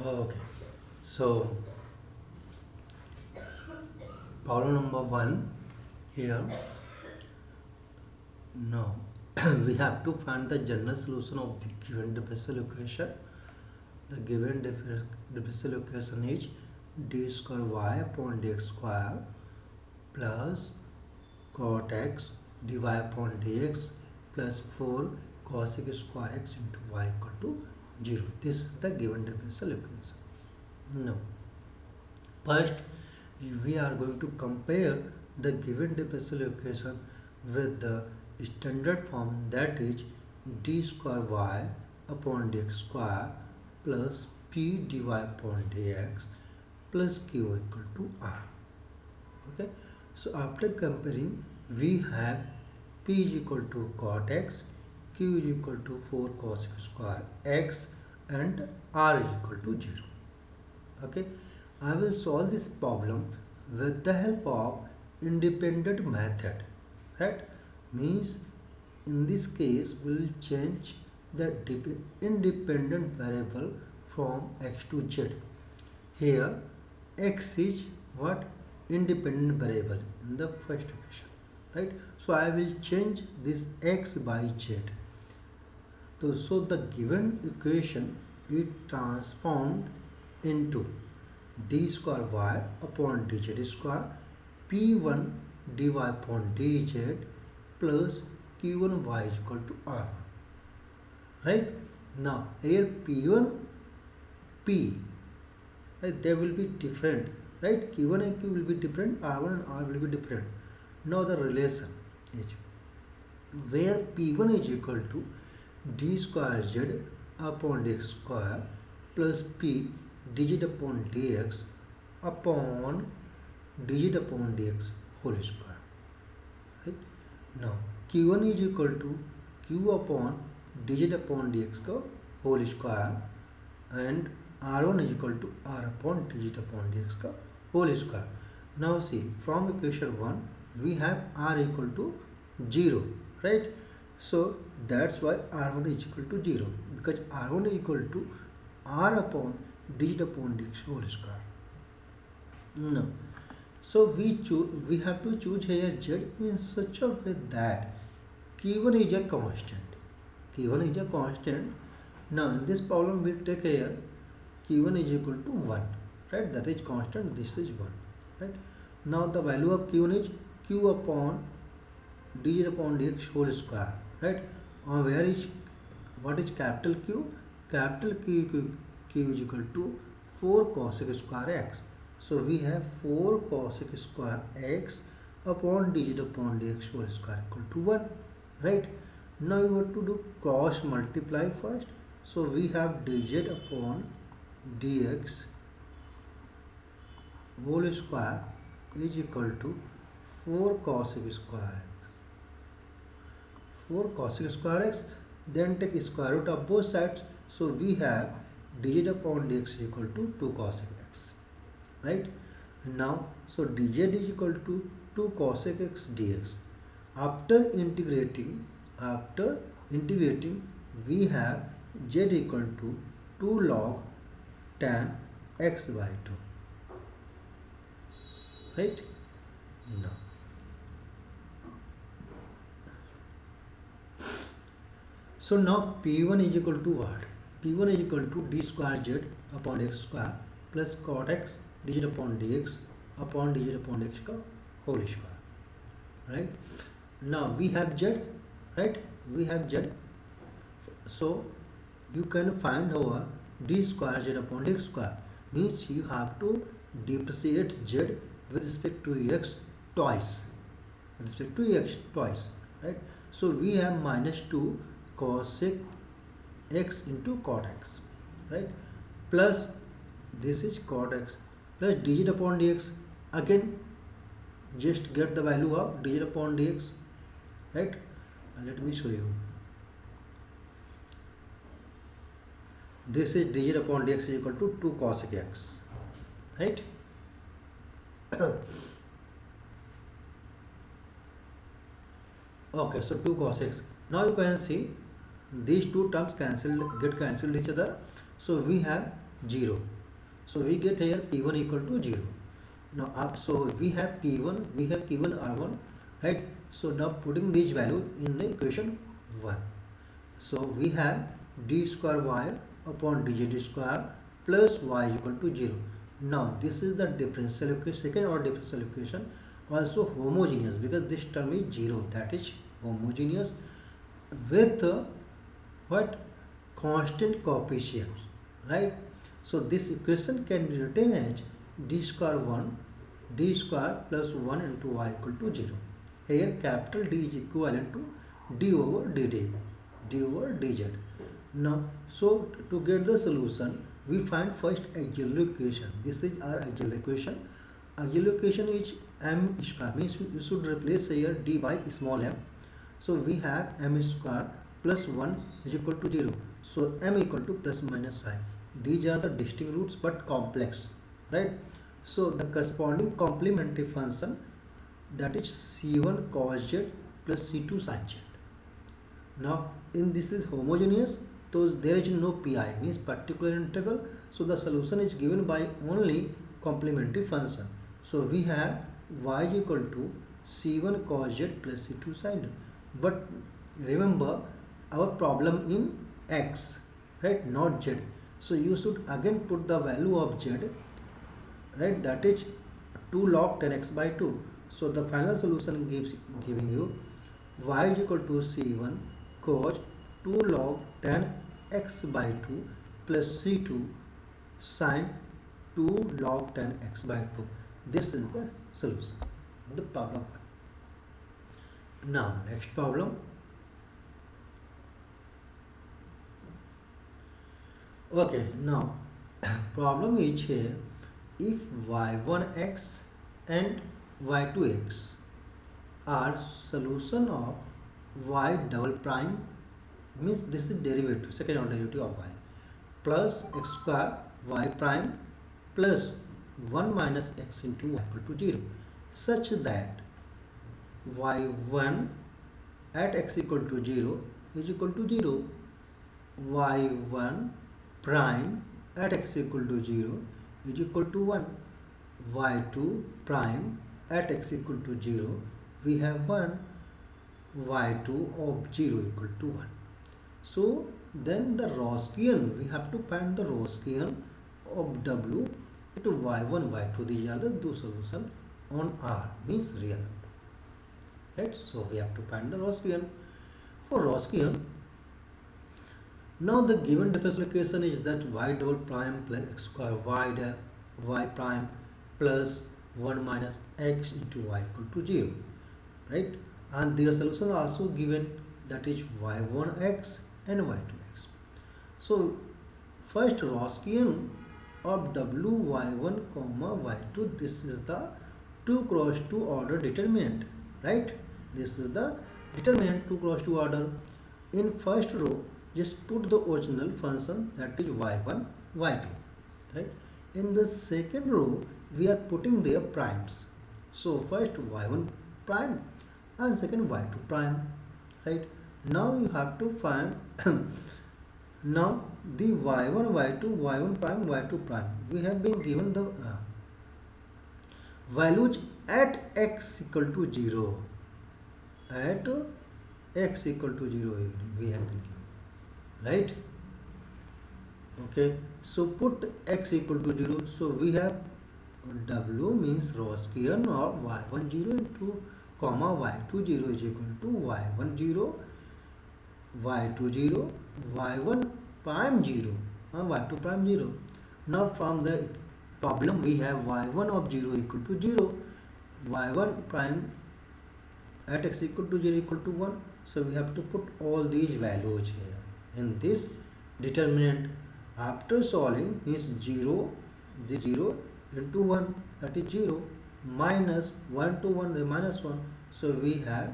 Okay, so problem number one here. Now we have to find the general solution of the given differential equation. The given differential equation is d square y upon dx square plus cot x dy upon dx plus 4 cosec square x into y equal to 0. This is the given differential equation. Now, first we are going to compare the given differential equation with the standard form, that is d square y upon dx square plus p dy upon dx plus q equal to r. Okay, so after comparing we have p is equal to cot x, q is equal to 4 cos square x and r is equal to 0. Okay, I will solve this problem with the help of independent method. Right, means in this case we will change the independent variable from x to z. Here x is what? Independent variable in the first equation, right? So I will change this x by z. So the given equation is transformed into d square y upon dz square p1 dy upon dz plus q1 y is equal to r. Right, now here p1 p, right, they will be different, right? q1 and q will be different, r1 and r will be different. Now the relation is where p1 is equal to d square z upon dx square plus p dz upon dx upon dz upon dx whole square. Right, now q1 is equal to q upon dz upon dx का whole square and r1 is equal to r upon dz upon dx का whole square. Now see, from equation 1 we have r equal to 0, right? So that's why r1 is equal to 0, because r1 is equal to r upon dz upon dx whole square. No, so we have to choose here z in such a way that q1 is a constant. q1 is a constant. Now in this problem we take here q1 is equal to 1, right? That is constant, this is 1, right? Now the value of q1 is q upon dz upon dx whole square, right? Where is, what is capital Q? Capital Q is equal to 4 cosec square x. So we have 4 cosec square x upon dz upon dx whole square equal to 1, right? Now you have to do cross multiply first. So we have dz upon dx whole square is equal to 4 cosec square x. 4 cosec square x, then take square root of both sides. So we have dz upon dx equal to 2 cosec x, right? Now so dz is equal to 2 cosec x dx. After integrating we have z equal to 2 log tan x by 2, right? Now so now p1 is equal to what? p1 is equal to d square z upon x square plus cot x dz upon dx upon dz upon x का whole square, right? Now we have z, right? We have z. So you can find our d square z upon dx square, means you have to differentiate z with respect to x twice, right? So we have minus 2 cosec x into cot x, right? Plus this is cot x plus dz upon dx. Again just get the value of dz upon dx, right? Let me show you. This is dz upon dx is equal to 2 cosec x, right? Okay, so 2 cos x. Now you can see these two terms get cancelled each other. So we have 0, So we get here P1 equal to 0. Now so we have P1, we have given R1, right? So now putting this value in the equation 1. So we have d square y upon dz square plus y is equal to 0. Now this is the differential equation, second order differential equation, also homogeneous because this term is 0, that is homogeneous with what constant coefficients, right? So this equation can be written as d square 1 d square plus 1 into y equal to 0. Here capital D is equivalent to d over dt, d over dz. Now so to get the solution, we find first auxiliary equation. This is our auxiliary equation. Auxiliary equation is m square, means you should replace here d by small m. So we have m square plus 1 is equal to 0. So m equal to plus minus I. These are the distinct roots but complex, right? So the corresponding complementary function, that is c1 cos z plus c2 sin z. Now in this is homogeneous, so there is no pi, means particular integral. So the solution is given by only complementary function. So we have y is equal to c1 cos z plus c2 sin z. But remember our problem in x, right, not z. So you should again put the value of z, right, that is 2 log 10x by 2. So the final solution giving you y is equal to c1 cos 2 log 10 x by 2 plus c2 sin 2 log 10 x by 2. This is the solution of the problem 1. Now next problem. Okay, now problem is here, if y1x and y2x are solution of y double prime, means this is derivative, second order derivative of y, plus x square y prime plus 1 minus x into y equal to 0, such that y1 at x equal to 0 is equal to 0, y1 prime at x equal to 0 is equal to 1, y2 prime at x equal to 0 we have 1, y2 of 0 equal to 1. So then the Rosquian, we have to find the Rosquian of w to y1 y2. These are the two solutions on R, means real, right? So we have to find the Rosquian. For Rosquian, now the given differential equation is that y double prime plus x square y prime plus 1 minus x into y equal to 0, right? And their solution also given, that is y1x and y2x. So first Rosquian of w y1 comma y2, this is the 2 cross 2 order determinant, right? This is the determinant 2 cross 2 order. In first row just put the original function, that is y1 y2, right? In the second row we are putting their primes. So first y1 prime and second y2 prime, right? Now you have to find now the y1 y2 y1 prime y2 prime, we have been given the values at x equal to 0, at x equal to 0 we have been given, right? Okay, so put x equal to 0. So we have w means Rosquian of y1 0 into comma y2 0 is equal to y1 0 y2 0 y1 prime 0 and y2 prime 0. Now from the problem we have y1 of 0 equal to 0, y1 prime at x equal to 0 equal to 1. So we have to put all these values here in this determinant. After solving is 0, the 0 into 1, that is 0, minus 1 to 1 the minus 1. So we have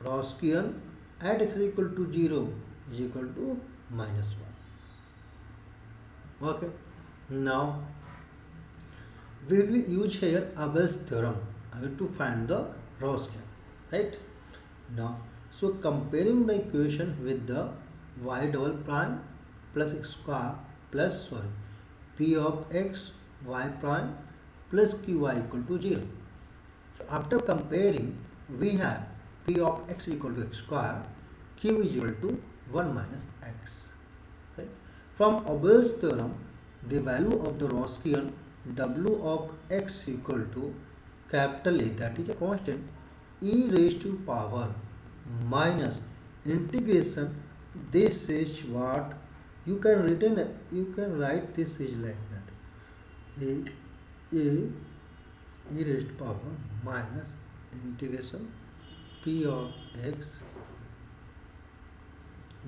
Rosquian at x equal to 0 is equal to minus 1. Okay, now we will use here Abel's theorem to find the Rosquian, right? Now so comparing the equation with the y double prime plus x square plus p of x y prime plus qy equal to 0. So after comparing, we have p of x equal to x square, q is equal to 1 minus x. Right? From Abel's theorem, the value of the Roschian w of x equal to capital A, that is a constant, e raised to power minus integration. This is what you can write this is like that, a e raised to power minus integration p of x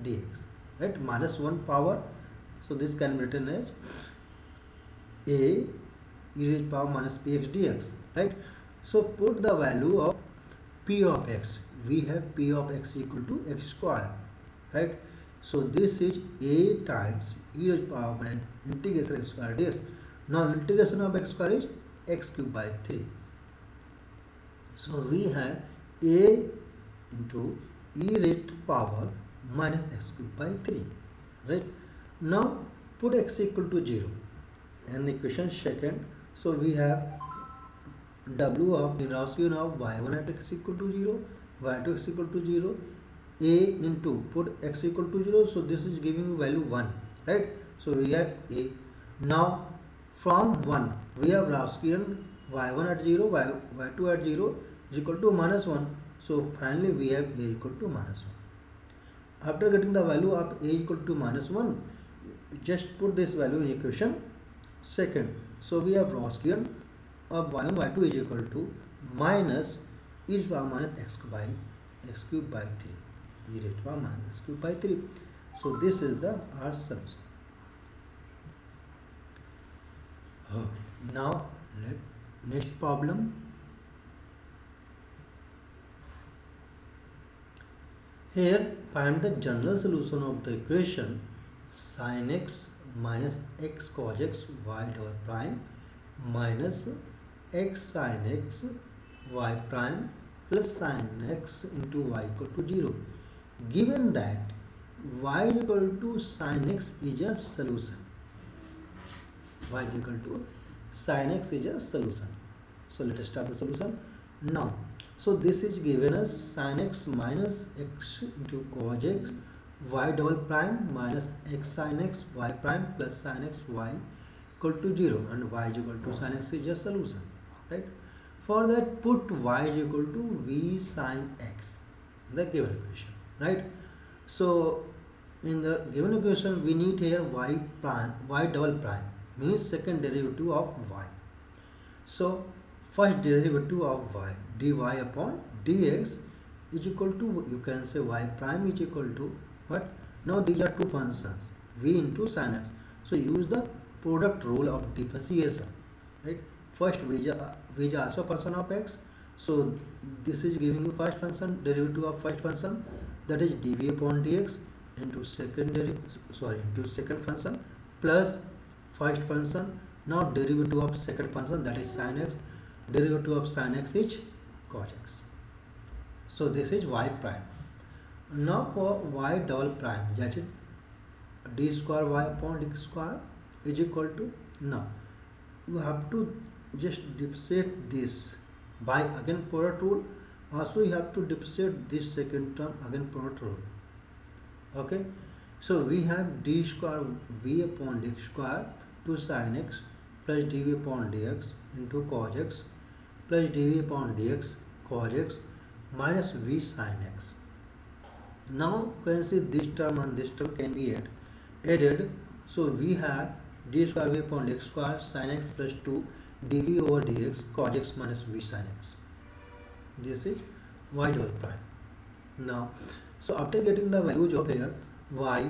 dx, right? Minus 1 power, so this can be written as a e raised to power minus px dx, right? So put the value of p of x. We have p of x equal to x square, right? So this is a times e raised to power by integration x square dx. Now integration of x square is x cube by 3. So we have a into e raised to power minus x cube by 3, right? Now put x equal to 0 and the equation second. So we have w of the Gaussian of y1 at x equal to 0, y2 x equal to 0, a into put x equal to 0, so this is giving you value 1, right? So we have a. Now from 1 we have Gaussian y1 at 0, y2 at 0 is equal to minus 1, so finally we have a equal to minus 1. After getting the value of a equal to minus 1, just put this value in equation second. So we have Gaussian of y1 y2 is equal to minus e raised to power minus x cube by 3, e raised to power minus x cube by 3. So this is the our solution. Okay, now next problem. Here find the general solution of the equation sin x minus x cos x y double prime minus x sin x y prime plus sin x into y equal to 0, given that y equal to sin x is a solution. Y equal to sin x is a solution. So let us start the solution now. So this is given as sin x minus x into cos x y double prime minus x sin x y prime plus sin x y equal to 0, and y is equal to sin x is a solution, right? For that, put y is equal to v sin x in the given equation, right? So in the given equation we need here y double prime means second derivative of y. So first derivative of y, dy upon dx is equal to, you can say y prime is equal to what? Now these are two functions, v into sin x. So use the product rule of differentiation, right? First v is also a function of x. So this is giving you first function, derivative of first function, that is dv upon dx into second function plus first function. Now derivative of second function, that is sin x, derivative of sin x is cos x. So this is y prime. Now for y double prime, that is d square y upon d square is equal to, now you have to just differentiate this by again product rule. Also you have to differentiate this second term again product rule. Okay, so we have d square v upon d square to sin x plus dv upon dx into cos x plus dv upon dx cos x minus v sin x. Now you can see this term and this term can be added. So we have d square v upon dx square sin x plus 2 dv over dx cos x minus v sin x. This is y double prime. Now, so after getting the values of here y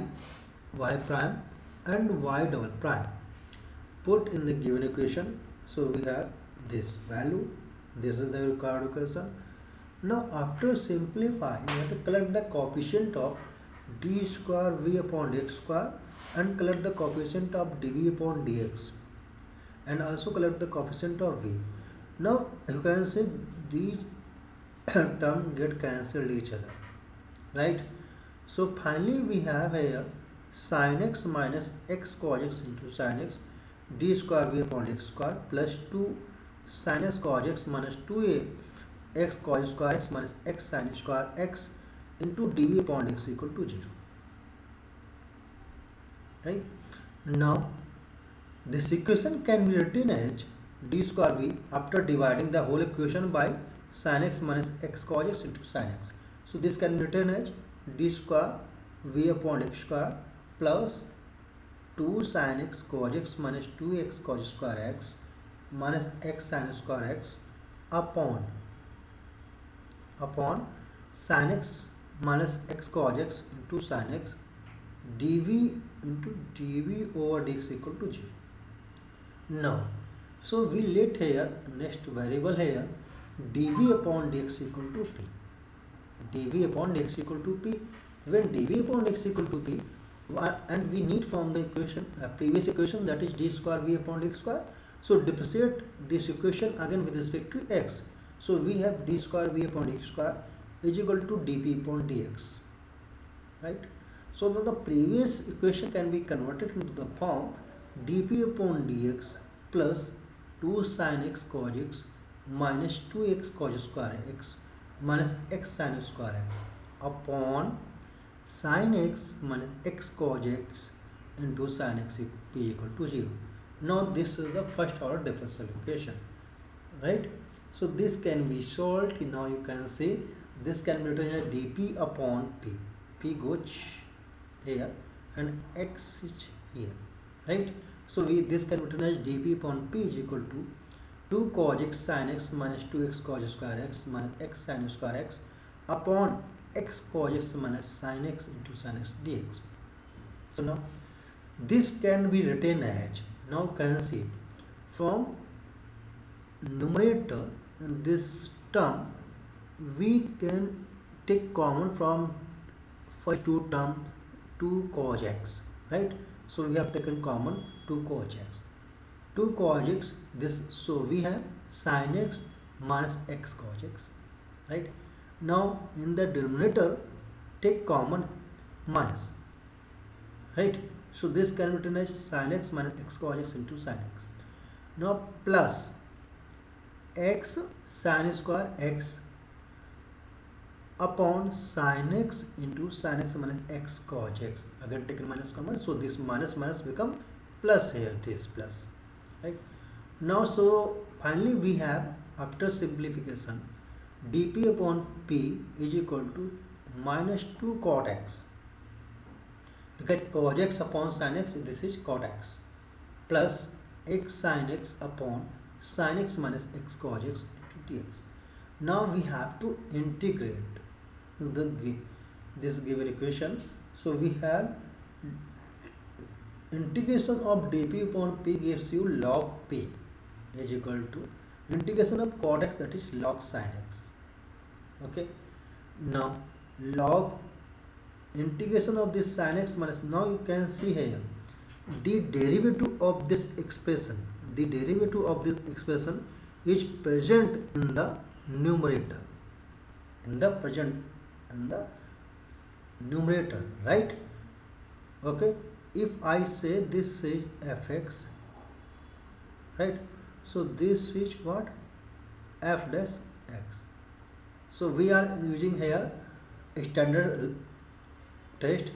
prime and y double prime, put in the given equation. So we have this value, this is the required equation. Now after simplifying, you have to collect the coefficient of d square v upon dx square and collect the coefficient of dv upon dx and also collect the coefficient of v. Now you can see these terms get cancelled each other, right? So finally we have here sin x minus x cos x into sin x d square v upon x square plus 2 sin x cos x minus 2a x cos square x minus x sin square x into dv upon x equal to 0. Right? Now this equation can be written as d square v after dividing the whole equation by sin x minus x cos x into sin x. So this can be written as d square v upon x square plus 2 sin x cos x minus 2x cos square x minus x sin square x upon sin x minus x cos x into sin x dv into dv over dx equal to 0. Now, so we let here next variable here dv upon dx equal to p. dv upon dx equal to p. When dv upon dx equal to p, and we need from the equation previous equation, that is d square v upon dx square. So differentiate this equation again with respect to x. So we have d square v upon dx square is equal to dp upon dx, right? So that the previous equation can be converted into the form dp upon dx plus 2 sin x cos x minus 2x cos square x minus x sin square x upon sin x minus x cos x into sin x p equal to 0. Now this is the first order differential equation, right? So this can be solved. Now you can see this can be written as dp upon p. P goes here and x is here, right? So this can be written as dp upon p is equal to 2 cos x sin x minus 2x cos square x minus x sin square x upon x cos x minus sin x into sin x dx. So now this can be written as, now can see from numerator in this term we can take common from first two term 2 cos x, right? So we have taken common 2 cos x. 2 cos x, this, so we have sin x minus x cos x, right? Now in the denominator take common minus, right? So this can be written as sin x minus x cos x into sin x. Now plus x sin square x upon sin x into sin x minus x cos x, again taken minus common, so this minus minus become plus here, this plus, right? Now so finally we have, after simplification, dp upon p is equal to minus 2 cot x, because cos x upon sin x, this is cot x, plus x sin x upon sin x minus x cos x into dx. Now we have to integrate this given equation. So we have integration of dp upon p gives you log p is equal to integration of cot x, that is log sin x. Okay, now log integration of this sin x minus, now you can see here the derivative of this expression, the derivative of this expression is present in the numerator, right? Okay, if I say this is fx, right? So this is what, f dash x. So we are using here a standard test.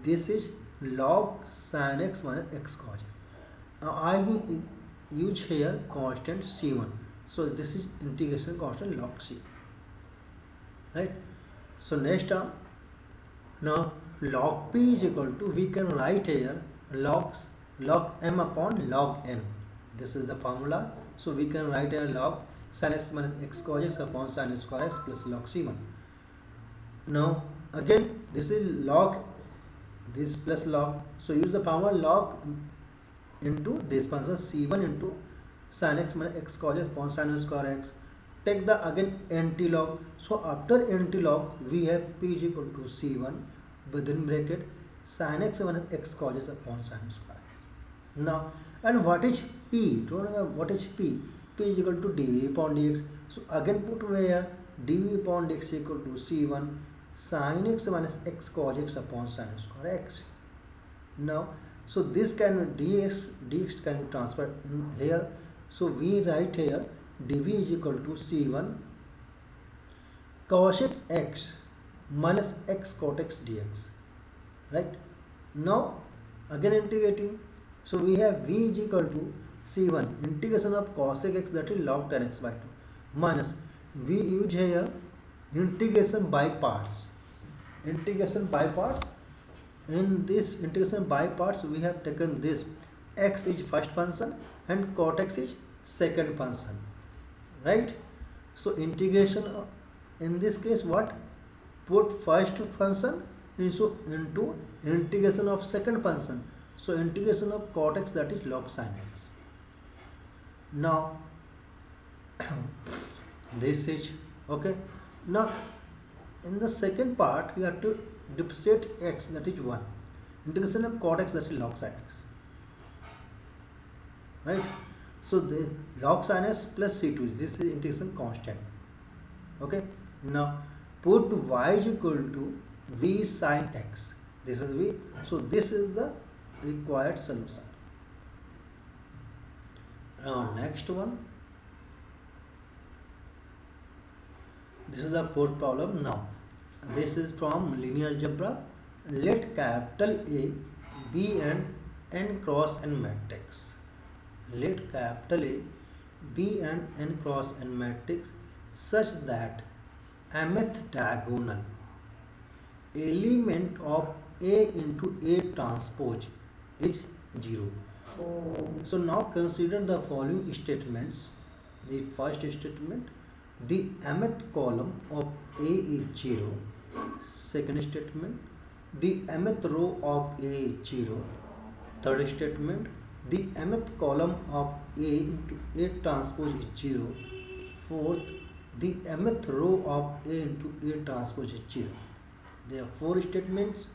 This is log sin x minus x cos x. Now I use here constant c1. So this is integration constant log c, right? So next term, now log p is equal to, we can write here log m upon log n. This is the formula. So we can write here log sin x minus x cos x upon sin square x plus log c1. Now again this is log, this plus log, so use the formula log into this function c1 into sin x minus x cos x upon sin square x. Take the again anti-log. So after anti-log we have p is equal to c1 within bracket sin x minus x cos x upon sin square x. Now, and what is p? Don't know what is p? P is equal to dv upon dx. So again put where dv upon dx equal to c1 sin x minus x cos x upon sin square x. Now So this can dx can be transferred in here. So we write here dv is equal to c1 cosec x minus x cot x dx, right? Now again integrating, so we have v is equal to c1 integration of cosec x, that is log tan x by 2, minus we use here integration by parts. Integration by parts, in this integration by parts we have taken this x is first function and cot x is second function, right? So integration in this case what, put first function into integration of second function, so integration of cot x, that is log sin x. Now this is okay. Now in the second part you have to differentiate x, that is 1, integration of cot x, that is log sin x, right? So the log sin x plus c2, this is integration constant, okay. Now put y is equal to v sin x, this is v, so this is the required solution. Next one, this is the fourth problem. Now this is from linear algebra. Let capital A, B and n cross n matrix. Let capital A, B and n cross n matrix such that mth diagonal element of A into A transpose is 0. So now consider the following statements. The first statement, the mth column of A is 0. Second statement, the mth row of A is 0. Third statement, the mth column of A into A transpose is 0. Fourth, the mth row of A into A transpose is 0. There are 4 statements.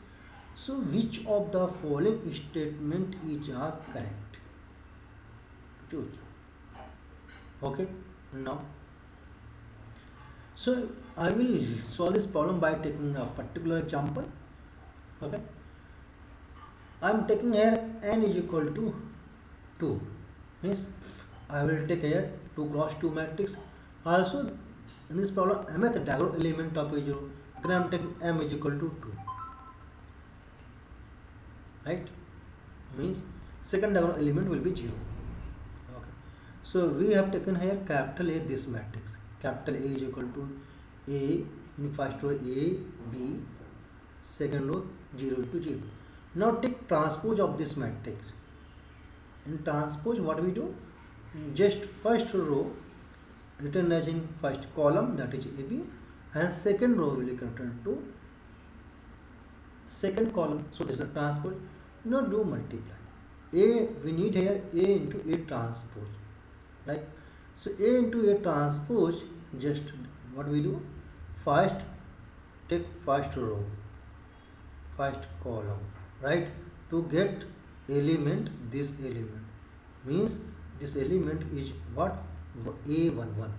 So which of the following statement is correct? Choose. Okay. Now, so I will solve this problem by taking a particular example. Okay. I am taking here n is equal to 2. Means I will take here 2 cross 2 matrix. Also in this problem mth diagonal element of A0. Then I am taking m is equal to 2. Right? Means second diagonal element will be 0. Okay. So we have taken here capital A, this matrix. Capital A is equal to A in first row A, B, second row 0 to 0. Now take transpose of this matrix. In transpose what we do? Just first row written as in first column, that is AB, and second row will be converted to second column. So this is a transpose. Now do multiply. A, we need here A into A transpose, right? So A into A transpose, just what we do? First take first row, first column, right? To get element, this element means this element is what? A11,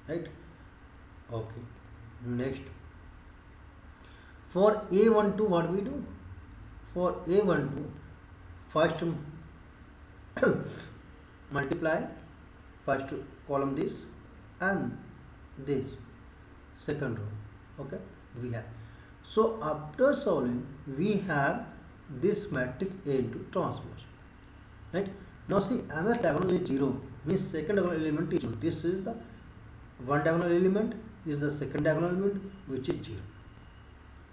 right? Okay. Next, for A12 what we do? For A12 first multiply first column this and this second row. Okay, we have. So after solving we have this matrix A into transpose, right? Now see, mth diagonal is 0, means second diagonal element is 0. This is the one diagonal element, is the second diagonal element, which is 0,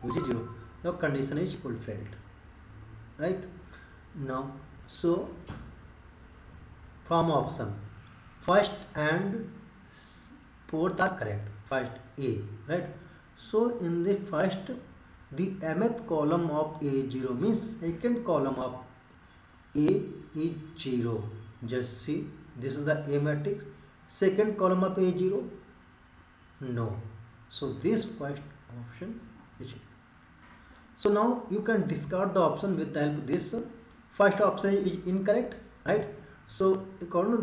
which is 0. Now condition is fulfilled, right? Now so from option first and fourth are correct. First A, right? So in the first, the mth column of A 0, means second column of A is 0. Just see, this is the A matrix. Second column of A 0, no. So this first option is. So now you can discard the option with the help of this. First option is incorrect, right? So according to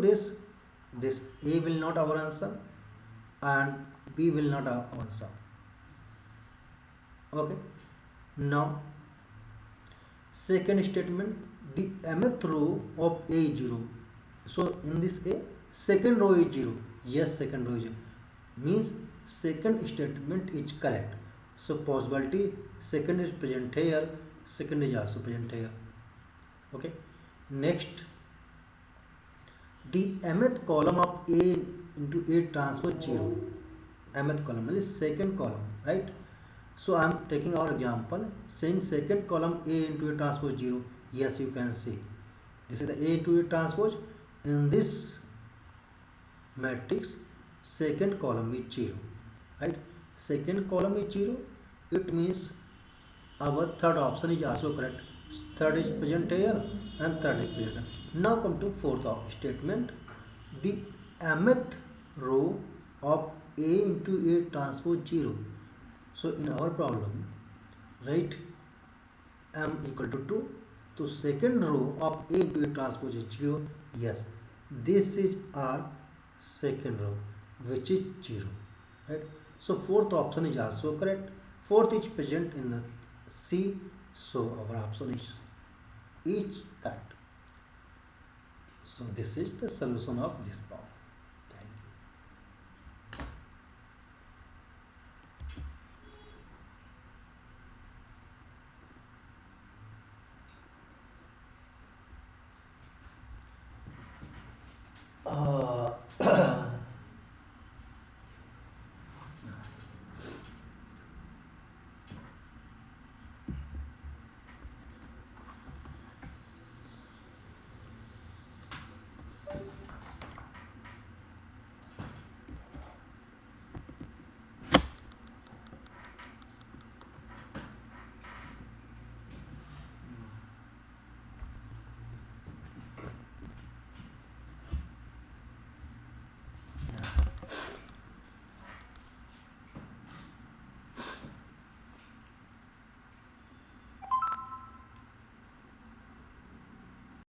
this A will not our answer and B will not our answer. Okay. Now Second statement, the mth row of A is 0. So in this A, second row is 0. Yes, second row is 0. Means second statement is correct. So possibility second is present here, second is also present here. Okay. Next, the mth column of A into A transpose 0. Mth column is second column, right? So I am taking our example saying second column A into A transpose 0. Yes, you can see this is the A into A transpose. In this matrix, second column is 0, right? Second column is 0. It means our third option is also correct. Third is present here and third is present. Now come to fourth statement. The mth row of A into A transpose 0. So in our problem, write m equal to 2. So second row of A into A transpose is 0. Yes, this is our second row, which is 0. Right. So fourth option is also correct. Fourth is present in the C. So our option is correct. So this is the solution of this problem.